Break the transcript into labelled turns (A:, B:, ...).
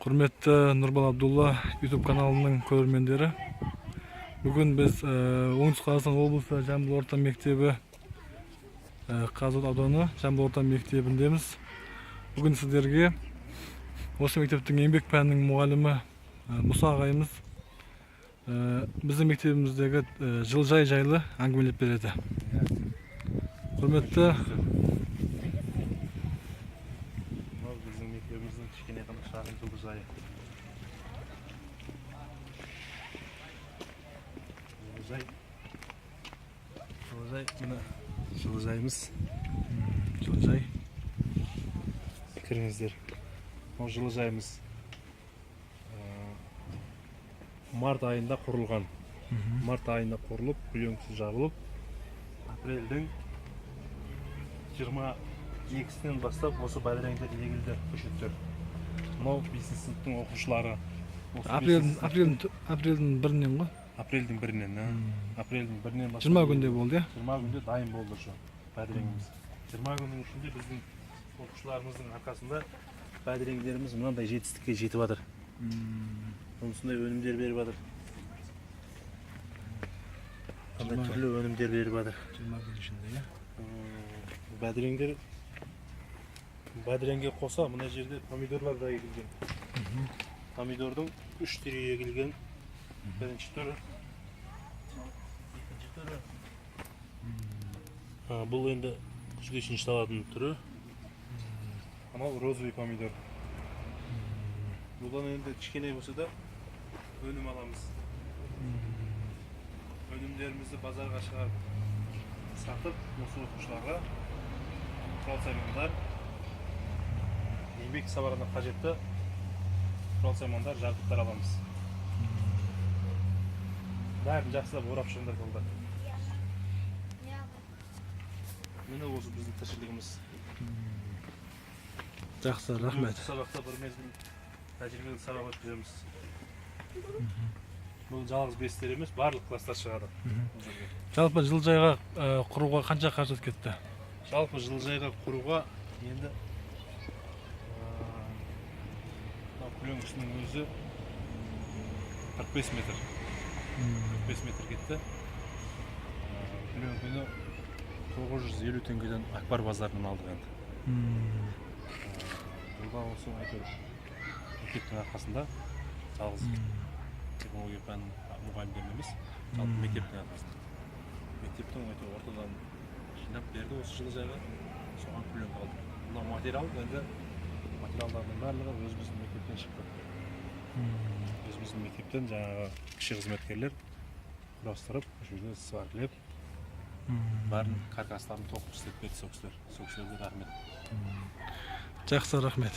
A: Құрметті Нұрбал Абдулла YouTube каналының көрермендері. Бүгін біз Оңтүстік Қазақстан облысы Жамбыл орта мектебі Қазығұрт ауданы Жамбыл орта мектебіндеміз. Бүгін сіздерге осы мектептің еңбек пәнінің мұғалімі Мұса ағайымыз біздің мектебіміздегі жылыжай жайлы әңгімелеп береді. Құрметті
B: біздің мектебіміздің кішкене ғана шағын жылыжайы. Жылыжай, мына жылыжайымыз.
A: жылыжай.
B: Кіріңіздер. Бұл жылыжайымыз март айында құрылған. Март айында құрылып, көлеңкесі жабылып, апрельдің 22-сінен бастап осы байраңдар егілді көшеттер. Мынау 5-ші сыныптың оқушылары.
A: Апрельдің бірінен ғой?
B: Апрельдің бірінен, апрельдің бірінен бастап
A: 20 күнде болды, я?
B: 20 күнде дайын болды şu байраңымыз. 20 күннің ішінде біздің оқушыларымыздың арқасында байраңдарымыз мынандай жетістікке жетіп жатыр. Осындай өнімдер беріп жатыр. Қандай түрлі өнімдер беріп жатыр.
A: 20 күн ішінде, я?
B: Бәдіренге қоса мына жерде помидорлар да егілген. Помидордың 3 түрі егілген. Бірінші түрі, екінші түрі. Бұл енді күзге шейін салатын түрі. Анау розовый помидор. Бұдан енді кішкене болса да өнім аламыз. Өнімдерімізді базарға шығарып сатып, осы оқушыларға құрал-саймандар, еңбек сабағына қажетті құрал-саймандар, жабдықтар аламыз. Бәрін жақсылап орап шығыңдар қолдар. Міне осы біздің тіршілігіміз.
A: Жақсы, рахмет.
B: Сабақта бір мезгіл тәжірибелік сабақ өткіземіз. Бұл жалғыз бестер емес, барлық класстар шығады.
A: Жалпы жылыжайға құруға қанша қаражат кетті?
B: Жалпы жылыжайға құруға енді көлеңкесінің өзі 45 метр. 45 метр кетті. Көлеңкені 950 теңгеден Акбар базарынан алдық енді. Жылда осы мектептің арқасында жалғыз технология пән мұғалімдерін емес, жалпы мектептің арқасында. Мектептің ортадан жинап берді осы жылыжайға, соған көлеңке алдық. Мына материал енді материалдардың барлығы өзіміздің мектептен шықты. Өзіміздің мектептен жаңағы кіші қызметкерлер құрастырып, осы жерде сваркілеп, бәрін каркастарын тоқып істеп берді сол кісілерге рахмет.
A: Жақсы, рахмет.